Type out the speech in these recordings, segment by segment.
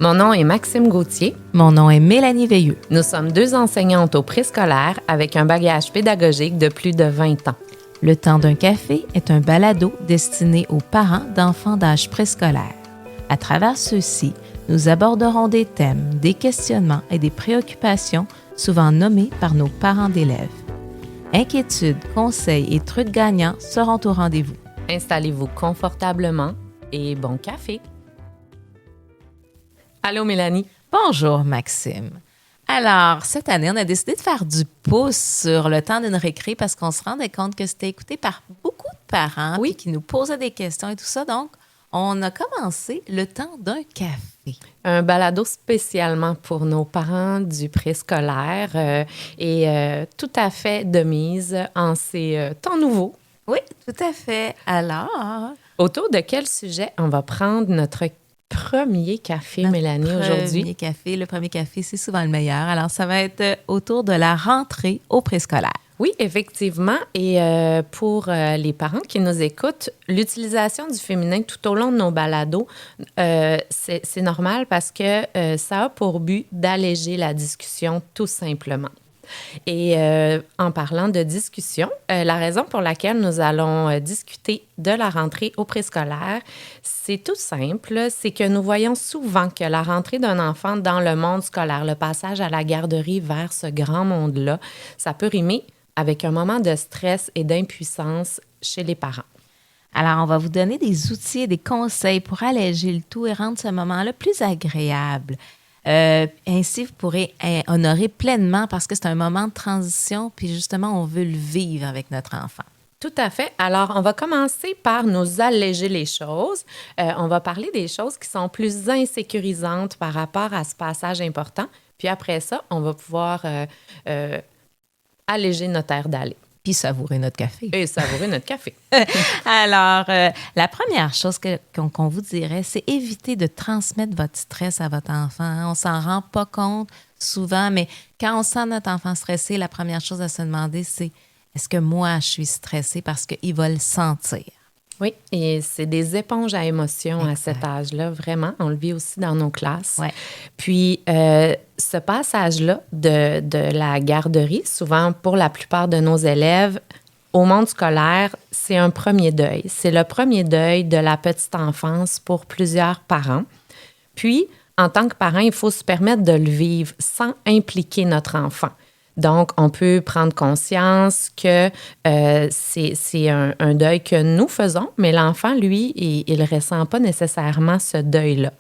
Mon nom est Maxime Gauthier. Mon nom est Mélanie Veilleux. Nous sommes deux enseignantes au préscolaire avec un bagage pédagogique de plus de 20 ans. Le temps d'un café est un balado destiné aux parents d'enfants d'âge préscolaire. À travers ceux-ci, nous aborderons des thèmes, des questionnements et des préoccupations souvent nommés par nos parents d'élèves. Inquiétudes, conseils et trucs gagnants seront au rendez-vous. Installez-vous confortablement et bon café. Allô Mélanie. Bonjour Maxime. Alors, cette année, on a décidé de faire du pouce sur le temps d'une récré parce qu'on se rendait compte que c'était écouté par beaucoup de parents Oui. puis qui nous posaient des questions et tout ça. Donc, on a commencé le temps d'un café. Un balado spécialement pour nos parents du préscolaire et tout à fait de mise en ces temps nouveaux. Oui, tout à fait. Alors, Autour de quel sujet on va prendre notre premier café, Mélanie, aujourd'hui? Le premier café, c'est souvent le meilleur. Alors, ça va être autour de la rentrée au préscolaire. Oui, effectivement. Et pour les parents qui nous écoutent, l'utilisation du féminin tout au long de nos balados, c'est normal parce que ça a pour but d'alléger la discussion tout simplement. Et en parlant de discussion, la raison pour laquelle nous allons discuter de la rentrée au préscolaire, c'est tout simple, c'est que nous voyons souvent que la rentrée d'un enfant dans le monde scolaire, le passage à la garderie vers ce grand monde-là, ça peut rimer avec un moment de stress et d'impuissance chez les parents. Alors, on va vous donner des outils et des conseils pour alléger le tout et rendre ce moment-là plus agréable. Ainsi, vous pourrez honorer pleinement parce que c'est un moment de transition, puis justement, on veut le vivre avec notre enfant. Tout à fait. Alors, on va commencer par nous alléger les choses. On va parler des choses qui sont plus insécurisantes par rapport à ce passage important. Puis après ça, on va pouvoir alléger notre air d'aller. Puis savourer notre café. Et savourer notre café. Alors, la première chose qu'on vous dirait, c'est éviter de transmettre votre stress à votre enfant. Hein. On s'en rend pas compte souvent, mais quand on sent notre enfant stressé, la première chose à se demander, c'est est-ce que moi, je suis stressée parce qu'il va le sentir? Oui, et c'est des éponges à émotions Exact. à cet âge-là, vraiment. On le vit aussi dans nos classes. Ouais. Puis, ce passage-là de la garderie, souvent pour la plupart de nos élèves, au monde scolaire, c'est un premier deuil. C'est le premier deuil de la petite enfance pour plusieurs parents. Puis, en tant que parent, il faut se permettre de le vivre sans impliquer notre enfant. Donc, on peut prendre conscience que c'est un deuil que nous faisons, mais l'enfant, lui, il ne ressent pas nécessairement ce deuil-là.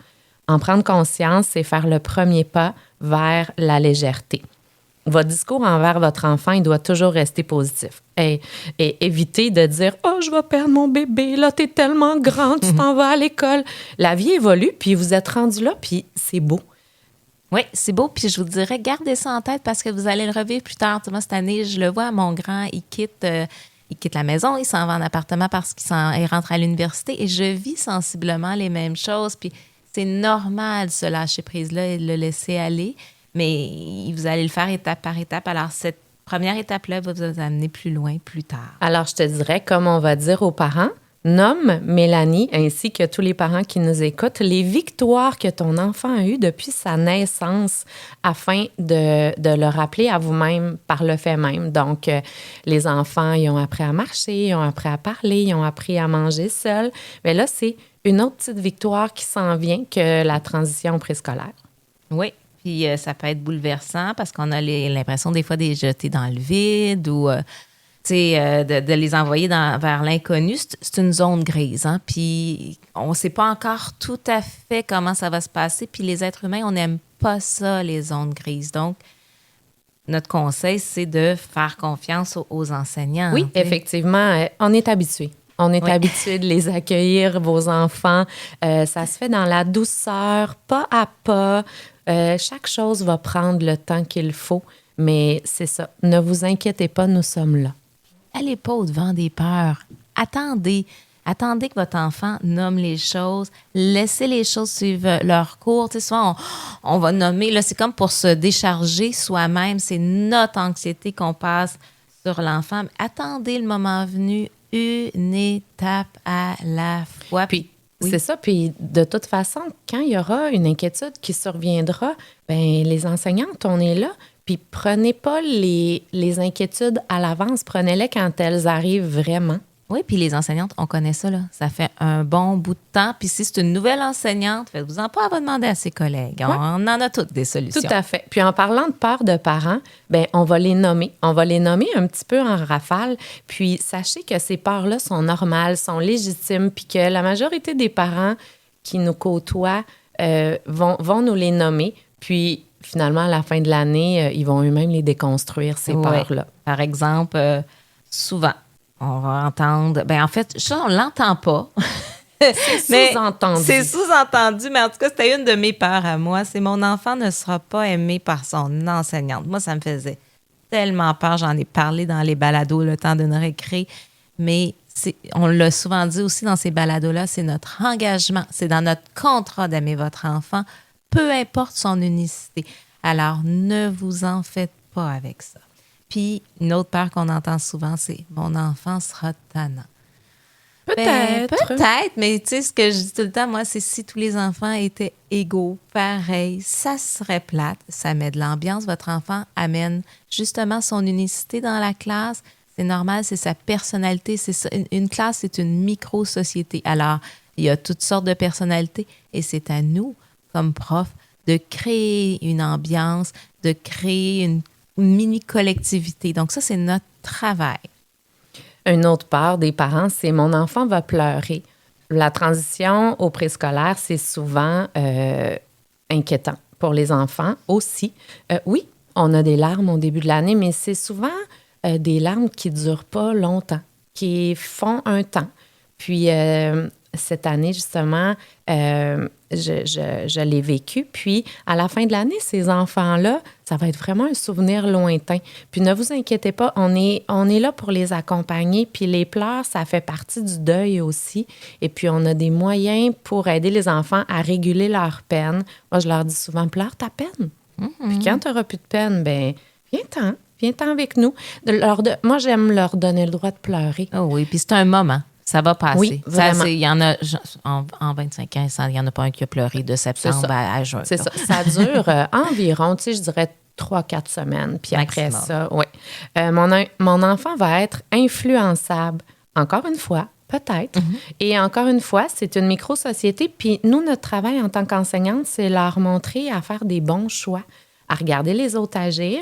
En prendre conscience, c'est faire le premier pas vers la légèreté. Votre discours envers votre enfant, il doit toujours rester positif. Et éviter de dire « Oh, je vais perdre mon bébé, là, t'es tellement grand, tu t'en vas à l'école. » La vie évolue, puis vous êtes rendu là, puis c'est beau. Oui, c'est beau. Puis je vous dirais, gardez ça en tête parce que vous allez le revivre plus tard. Tu sais, moi, cette année, je le vois, mon grand, il quitte la maison, il s'en va en appartement parce qu'il rentre à l'université et je vis sensiblement les mêmes choses. Puis c'est normal, ce lâcher-prise-là et le laisser aller, mais vous allez le faire étape par étape. Alors, cette première étape-là va vous amener plus loin plus tard. Alors, je te dirais, comme on va dire aux parents, nomme Mélanie, ainsi que tous les parents qui nous écoutent, les victoires que ton enfant a eues depuis sa naissance afin de le rappeler à vous-même par le fait même. Donc, les enfants, ils ont appris à marcher, ils ont appris à parler, ils ont appris à manger seuls. Mais là, c'est une autre petite victoire qui s'en vient que la transition préscolaire. Oui, puis ça peut être bouleversant parce qu'on a l'impression des fois de les jeter dans le vide ou... de les envoyer vers l'inconnu, c'est une zone grise. Hein? Puis on ne sait pas encore tout à fait comment ça va se passer. Puis les êtres humains, on n'aime pas ça, les zones grises. Donc, notre conseil, c'est de faire confiance aux enseignants. Oui, effectivement, on est habitué. On est habitué de les accueillir, vos enfants. Ça se fait dans la douceur, pas à pas. Chaque chose va prendre le temps qu'il faut. Mais c'est ça. Ne vous inquiétez pas, nous sommes là. Allez pas au-devant des peurs. Attendez que votre enfant nomme les choses. Laissez les choses suivre leur cours. Tu sais, souvent, on va nommer, là, c'est comme pour se décharger soi-même. C'est notre anxiété qu'on passe sur l'enfant. Attendez le moment venu, une étape à la fois. Puis, C'est ça. Puis de toute façon, quand il y aura une inquiétude qui surviendra, ben les enseignantes, on est là. Puis prenez pas les inquiétudes à l'avance, prenez-les quand elles arrivent vraiment. Oui, puis les enseignantes, on connaît ça, là. Ça fait un bon bout de temps. Puis si c'est une nouvelle enseignante, faites-vous-en pas à vous demander à ses collègues. On en a toutes des solutions. Tout à fait. Puis en parlant de peur de parents, ben on va les nommer. On va les nommer un petit peu en rafale. Puis sachez que ces peurs-là sont normales, sont légitimes, puis que la majorité des parents qui nous côtoient vont nous les nommer. Puis finalement, à la fin de l'année, ils vont eux-mêmes les déconstruire, ces peurs-là. Par exemple, souvent, on va entendre... En fait, ça, on ne l'entend pas. C'est sous-entendu. C'est sous-entendu, mais en tout cas, c'était une de mes peurs à moi. C'est mon enfant ne sera pas aimé par son enseignante. Moi, ça me faisait tellement peur. J'en ai parlé dans les balados, le temps d'une récré. Mais on l'a souvent dit aussi dans ces balados-là, c'est notre engagement. C'est dans notre contrat d'aimer votre enfant, peu importe son unicité. Alors, ne vous en faites pas avec ça. Puis, une autre peur qu'on entend souvent, c'est « mon enfant sera tannant ». Peut-être, mais tu sais, ce que je dis tout le temps, moi, c'est si tous les enfants étaient égaux, pareil, ça serait plate. Ça met de l'ambiance. Votre enfant amène justement son unicité dans la classe. C'est normal, c'est sa personnalité. C'est ça. Une classe, c'est une micro-société. Alors, il y a toutes sortes de personnalités et c'est à nous, comme profs, de créer une ambiance, de créer une mini-collectivité. Donc, ça, c'est notre travail. Une autre part des parents, c'est « mon enfant va pleurer ». La transition au préscolaire, c'est souvent inquiétant pour les enfants aussi. Oui, on a des larmes au début de l'année, mais c'est souvent des larmes qui ne durent pas longtemps, qui font un temps. Puis, cette année, justement, je l'ai vécu. Puis, à la fin de l'année, ces enfants-là, ça va être vraiment un souvenir lointain. Puis, ne vous inquiétez pas, on est là pour les accompagner. Puis, les pleurs, ça fait partie du deuil aussi. Et puis, on a des moyens pour aider les enfants à réguler leur peine. Moi, je leur dis souvent, pleure ta peine. Mm-hmm. Puis, quand tu n'auras plus de peine, bien, viens-t'en avec nous. Moi, j'aime leur donner le droit de pleurer. Oh oui, puis c'est un moment. Ça va passer. Oui, vraiment. Il y en a, en 25 ans, il n'y en a pas un qui a pleuré de septembre à juin. C'est ça. Ça dure environ, je dirais 3-4 semaines. Puis maximum. Après ça, oui. Mon enfant va être influençable. Encore une fois, peut-être. Mm-hmm. Et encore une fois, c'est une micro-société. Puis nous, notre travail en tant qu'enseignante, c'est leur montrer à faire des bons choix, à regarder les autres agir,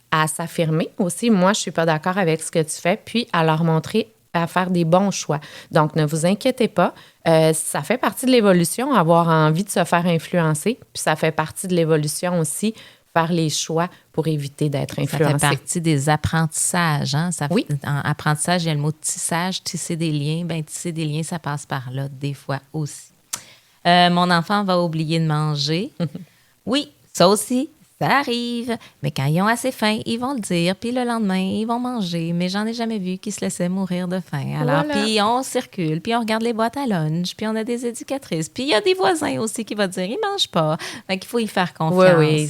à s'affirmer aussi. Moi, je ne suis pas d'accord avec ce que tu fais. Puis à leur montrer à faire des bons choix. Donc, ne vous inquiétez pas. Ça fait partie de l'évolution, avoir envie de se faire influencer. Puis ça fait partie de l'évolution aussi, faire les choix pour éviter d'être influencé. Ça fait partie des apprentissages. Hein? Oui. En apprentissage, il y a le mot tissage, tisser des liens. Bien, tisser des liens, ça passe par là, des fois aussi. Mon enfant va oublier de manger. Oui, ça aussi. Ça arrive, mais quand ils ont assez faim, ils vont le dire, puis le lendemain, ils vont manger. Mais j'en ai jamais vu qui se laissaient mourir de faim. Alors, puis on circule, puis on regarde les boîtes à lunch, puis on a des éducatrices, puis il y a des voisins aussi qui vont dire, ils mangent pas. Fait qu'il faut y faire confiance. Oui.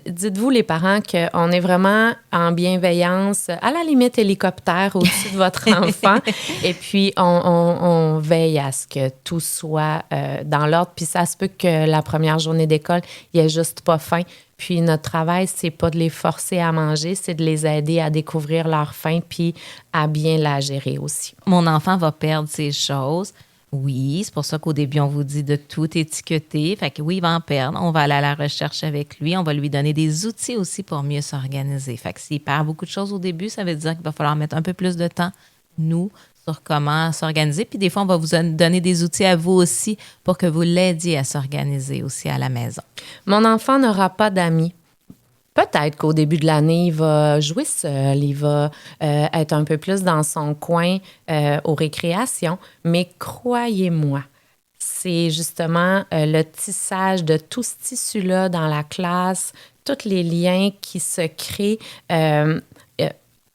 Dites-vous les parents qu'on est vraiment en bienveillance, à la limite hélicoptère au-dessus de votre enfant, et puis on veille à ce que tout soit dans l'ordre. Puis ça se peut que la première journée d'école, il y ait juste pas faim. Puis notre travail, c'est pas de les forcer à manger, c'est de les aider à découvrir leur faim puis à bien la gérer aussi. Mon enfant va perdre ses choses. Oui, c'est pour ça qu'au début, on vous dit de tout étiqueter. Fait que oui, il va en perdre. On va aller à la recherche avec lui. On va lui donner des outils aussi pour mieux s'organiser. Fait que s'il perd beaucoup de choses au début, ça veut dire qu'il va falloir mettre un peu plus de temps, nous, sur comment s'organiser. Puis des fois, on va vous donner des outils à vous aussi pour que vous l'aidiez à s'organiser aussi à la maison. Mon enfant n'aura pas d'amis. Peut-être qu'au début de l'année, il va jouer seul, il va être un peu plus dans son coin aux récréations. Mais croyez-moi, c'est justement le tissage de tout ce tissu-là dans la classe, tous les liens qui se créent.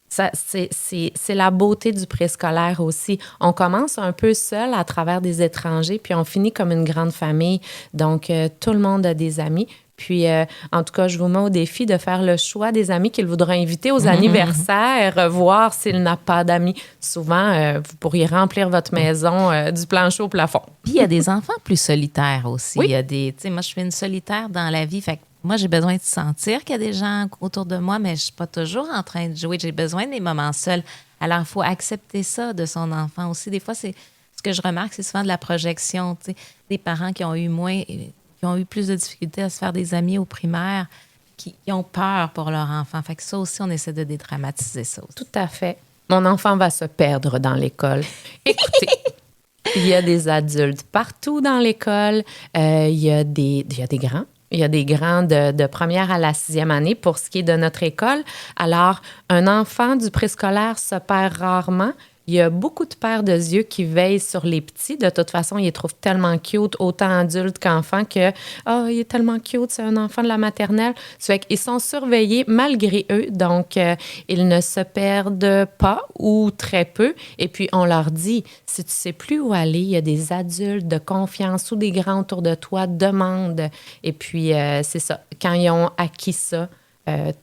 C'est la beauté du préscolaire aussi. On commence un peu seul à travers des étrangers, puis on finit comme une grande famille. Donc, tout le monde a des amis. Puis, en tout cas, je vous mets au défi de faire le choix des amis qu'il voudra inviter aux anniversaires, voir s'il n'a pas d'amis. Souvent, vous pourriez remplir votre maison du plancher au plafond. Puis il y a des enfants plus solitaires aussi. Oui. Il y a des, tu sais, moi, je suis une solitaire dans la vie. Fait que moi, j'ai besoin de sentir qu'il y a des gens autour de moi, mais je ne suis pas toujours en train de jouer. J'ai besoin des moments seuls. Alors, il faut accepter ça de son enfant aussi. Des fois, c'est ce que je remarque, c'est souvent de la projection. Tu sais, des parents qui ont eu plus de difficultés à se faire des amis au primaire, qui ont peur pour leur enfant. Fait que ça aussi, on essaie de dédramatiser ça aussi. Tout à fait. Mon enfant va se perdre dans l'école. Écoutez, il y a des adultes partout dans l'école. Il y a des grands. Il y a des grands de première à la 6e année pour ce qui est de notre école. Alors, un enfant du préscolaire se perd rarement. Il y a beaucoup de pères de yeux qui veillent sur les petits. De toute façon, ils les trouvent tellement cute, autant adultes qu'enfants, que « Oh, il est tellement cute, c'est un enfant de la maternelle. » Ça fait qu'ils sont surveillés malgré eux. Donc, ils ne se perdent pas ou très peu. Et puis, on leur dit, si tu ne sais plus où aller, il y a des adultes de confiance ou des grands autour de toi, demande. Et puis, c'est ça. Quand ils ont acquis ça,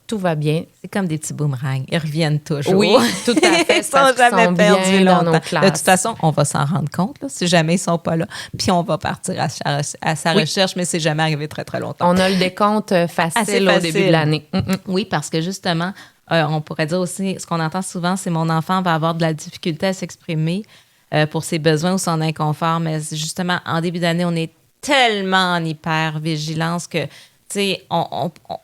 tout va bien. C'est comme des petits boomerangs. Ils reviennent toujours. Oui, tout à fait. Ils sont jamais perdus dans nos longtemps. classes. De toute façon, on va s'en rendre compte là, si jamais ils sont pas là. Puis on va partir à sa recherche, mais c'est jamais arrivé très, très longtemps. On a le décompte facile au début de l'année. Oui, parce que justement, on pourrait dire aussi, ce qu'on entend souvent, c'est mon enfant va avoir de la difficulté à s'exprimer pour ses besoins ou son inconfort. Mais justement, en début d'année, on est tellement en hyper-vigilance que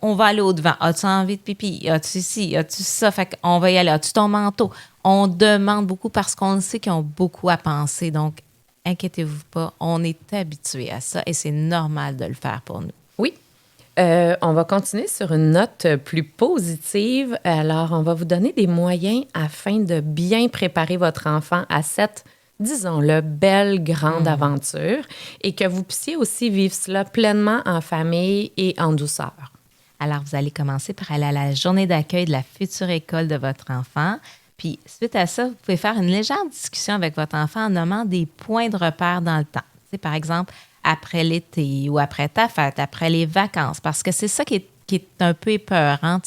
on va aller au-devant. As-tu envie de pipi? As-tu ci? As-tu ça? Fait qu'on va y aller. As-tu ton manteau? On demande beaucoup parce qu'on sait qu'ils ont beaucoup à penser. Donc, inquiétez-vous pas. On est habitué à ça et c'est normal de le faire pour nous. Oui. On va continuer sur une note plus positive. Alors, on va vous donner des moyens afin de bien préparer votre enfant à cette, disons-le, belle grande aventure et que vous puissiez aussi vivre cela pleinement en famille et en douceur. Alors, vous allez commencer par aller à la journée d'accueil de la future école de votre enfant. Puis, suite à ça, vous pouvez faire une légère discussion avec votre enfant en nommant des points de repère dans le temps. Par exemple, après l'été ou après ta fête, après les vacances, parce que c'est ça qui est un peu épeurant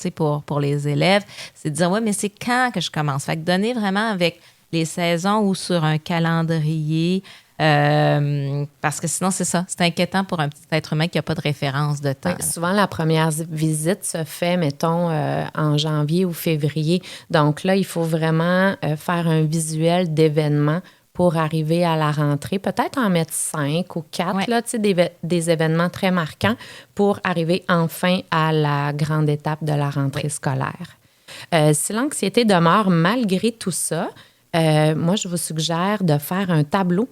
pour les élèves, c'est de dire, oui, mais c'est quand que je commence? Fait que donner vraiment avec les saisons ou sur un calendrier, parce que sinon, c'est ça. C'est inquiétant pour un petit être humain qui n'a pas de référence de temps. Oui, souvent, la première visite se fait, mettons, en janvier ou février. Donc là, il faut vraiment faire un visuel d'événements pour arriver à la rentrée. Peut-être en mettre 5 ou 4, là, des événements très marquants pour arriver enfin à la grande étape de la rentrée scolaire. Si l'anxiété demeure malgré tout ça, moi, je vous suggère de faire un tableau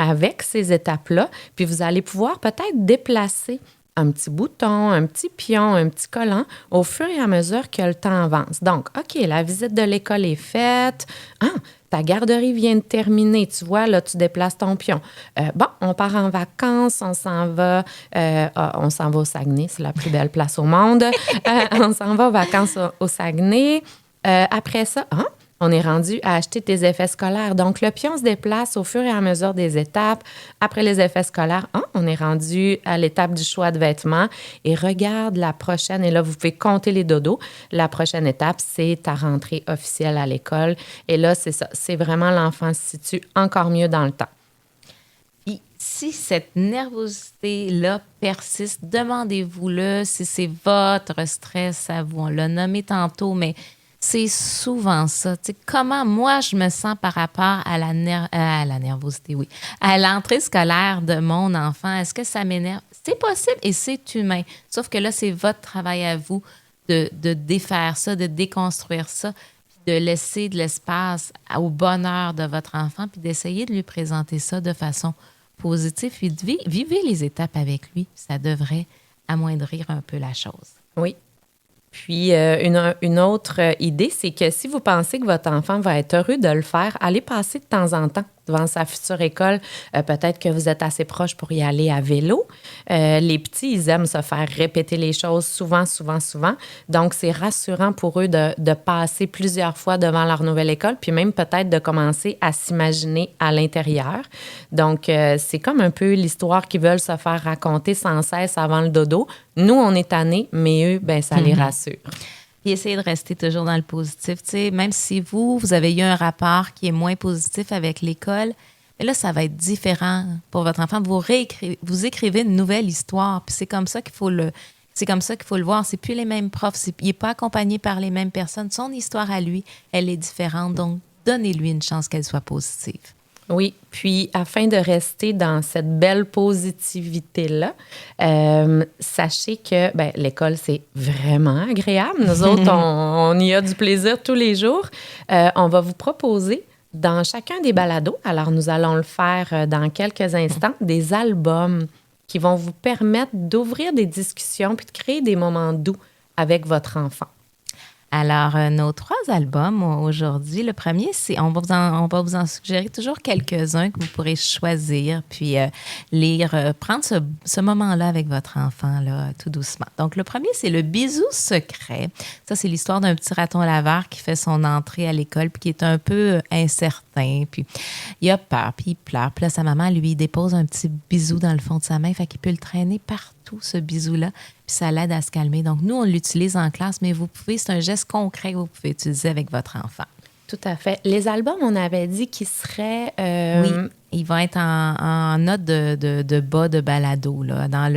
avec ces étapes-là, puis vous allez pouvoir peut-être déplacer un petit bouton, un petit pion, un petit collant au fur et à mesure que le temps avance. Donc, OK, la visite de l'école est faite. Ah, ta garderie vient de terminer. Tu vois, là, tu déplaces ton pion. Bon, on part en vacances, on s'en va au Saguenay, c'est la plus belle place au monde. On s'en va aux vacances au Saguenay. Après ça, on est rendu à acheter tes effets scolaires. Donc, le pion se déplace au fur et à mesure des étapes. Après les effets scolaires, on est rendu à l'étape du choix de vêtements. Et regarde la prochaine, et là, vous pouvez compter les dodos. La prochaine étape, c'est ta rentrée officielle à l'école. Et là, c'est ça. C'est vraiment l'enfant se situe encore mieux dans le temps. Puis, si cette nervosité-là persiste, demandez-vous-le si c'est votre stress à vous. On l'a nommé tantôt, mais c'est souvent ça. Tu sais, comment moi, je me sens par rapport à la nervosité, oui, à l'entrée scolaire de mon enfant. Est-ce que ça m'énerve? C'est possible et c'est humain. Sauf que là, c'est votre travail à vous de défaire ça, de déconstruire ça, puis de laisser de l'espace au bonheur de votre enfant, puis d'essayer de lui présenter ça de façon positive. Puis vivez les étapes avec lui. Ça devrait amoindrir un peu la chose. Oui. Puis, une autre idée, c'est que si vous pensez que votre enfant va être heureux de le faire, allez passer de temps en temps devant sa future école. Peut-être que vous êtes assez proche pour y aller à vélo. Les petits, ils aiment se faire répéter les choses souvent, souvent, souvent. Donc, c'est rassurant pour eux de passer plusieurs fois devant leur nouvelle école, puis même peut-être de commencer à s'imaginer à l'intérieur. Donc, c'est comme un peu l'histoire qu'ils veulent se faire raconter sans cesse avant le dodo. Nous, on est tannés, mais eux, ben ça les rassure. Puis essayez de rester toujours dans le positif. Tu sais, même si vous avez eu un rapport qui est moins positif avec l'école, mais là, ça va être différent pour votre enfant. Vous écrivez une nouvelle histoire. Puis c'est comme ça qu'il faut le voir. C'est plus les mêmes profs. Il n'est pas accompagné par les mêmes personnes. Son histoire à lui, elle est différente. Donc, donnez-lui une chance qu'elle soit positive. Oui, puis afin de rester dans cette belle positivité-là, sachez que l'école, c'est vraiment agréable. Nous autres, on y a du plaisir tous les jours. On va vous proposer dans chacun des balados, alors nous allons le faire dans quelques instants, des albums qui vont vous permettre d'ouvrir des discussions puis de créer des moments doux avec votre enfant. Alors, nos 3 albums aujourd'hui, le premier, c'est on va vous en suggérer toujours quelques-uns que vous pourrez choisir, puis lire, prendre ce moment-là avec votre enfant, là, tout doucement. Donc, le premier, c'est Le bisou secret. Ça, c'est l'histoire d'un petit raton laveur qui fait son entrée à l'école, puis qui est un peu incertain, puis il a peur, puis il pleure. Puis là, sa maman lui dépose un petit bisou dans le fond de sa main, fait qu'il peut le traîner partout, ce bisou-là, puis ça l'aide à se calmer. Donc, nous, on l'utilise en classe, mais c'est un geste concret que vous pouvez utiliser avec votre enfant. Tout à fait. Les albums, on avait dit qu'ils seraient... Oui, ils vont être en note de bas de balado, là, dans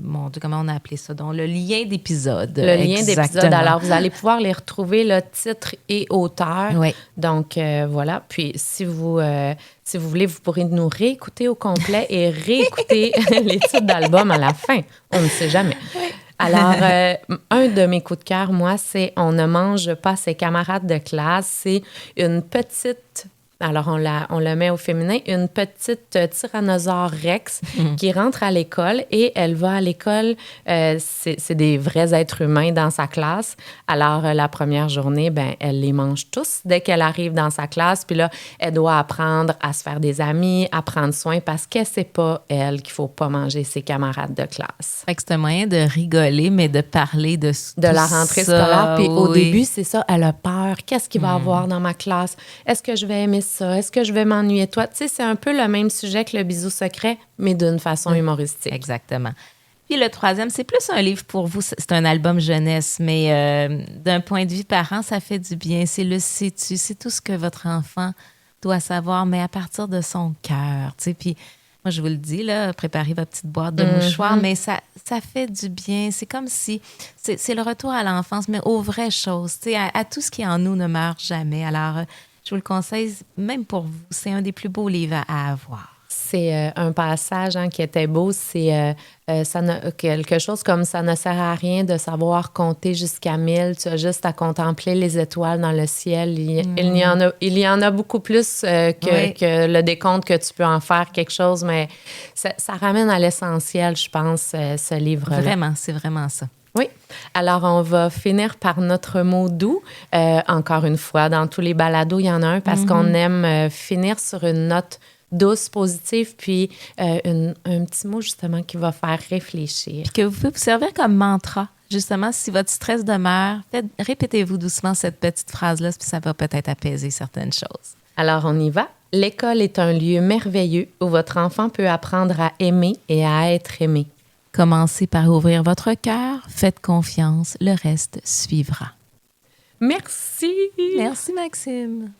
mon Dieu, comment on a appelé ça? Donc, le lien d'épisode. Le lien d'épisode. Alors, vous allez pouvoir les retrouver, le titre et auteur. Oui. Donc, voilà. Puis, si vous voulez, vous pourrez nous réécouter au complet et réécouter les titres d'albums à la fin. On ne sait jamais. Oui. Alors, un de mes coups de cœur, moi, c'est On ne mange pas ses camarades de classe. C'est une petite... Alors, on la met au féminin, une petite tyrannosaure rex qui rentre à l'école et elle va à l'école. C'est des vrais êtres humains dans sa classe. Alors, la première journée, elle les mange tous dès qu'elle arrive dans sa classe. Puis là, elle doit apprendre à se faire des amis, à prendre soin parce qu'elle ne sait pas, elle, qu'il ne faut pas manger ses camarades de classe. Fait que c'est un moyen de rigoler, mais de parler de la rentrée scolaire. Puis au début, c'est ça, elle a peur. Qu'est-ce qu'il va y avoir dans ma classe? Est-ce que je vais aimer ça? Est-ce que je vais m'ennuyer de toi? Tu sais, c'est un peu le même sujet que Le bisou secret, mais d'une façon humoristique. Exactement. Puis le troisième, c'est plus un livre pour vous. C'est un album jeunesse, mais d'un point de vue parent, ça fait du bien. C'est le sais-tu. C'est tout ce que votre enfant doit savoir, mais à partir de son cœur. Tu sais, puis moi, je vous le dis, là, préparez votre petite boîte de mouchoirs, mais ça fait du bien. C'est comme si... C'est le retour à l'enfance, mais aux vraies choses. Tu sais, à tout ce qui en nous ne meurt jamais. Alors... je vous le conseille, même pour vous, c'est un des plus beaux livres à avoir. C'est un passage qui était beau, c'est quelque chose comme « ça ne sert à rien de savoir compter jusqu'à 1000, tu as juste à contempler les étoiles dans le ciel. Il y en a beaucoup plus que le décompte que tu peux en faire quelque chose, mais ça ramène à l'essentiel, je pense, ce livre-là. Vraiment, c'est vraiment ça. Oui. Alors, on va finir par notre mot doux. Encore une fois, dans tous les balados, il y en a un parce qu'on aime finir sur une note douce, positive, puis un petit mot, justement, qui va faire réfléchir. Puis que vous pouvez vous servir comme mantra. Justement, si votre stress demeure, répétez-vous doucement cette petite phrase-là, puis ça va peut-être apaiser certaines choses. Alors, on y va. L'école est un lieu merveilleux où votre enfant peut apprendre à aimer et à être aimé. Commencez par ouvrir votre cœur, faites confiance, le reste suivra. Merci. Merci, Maxime.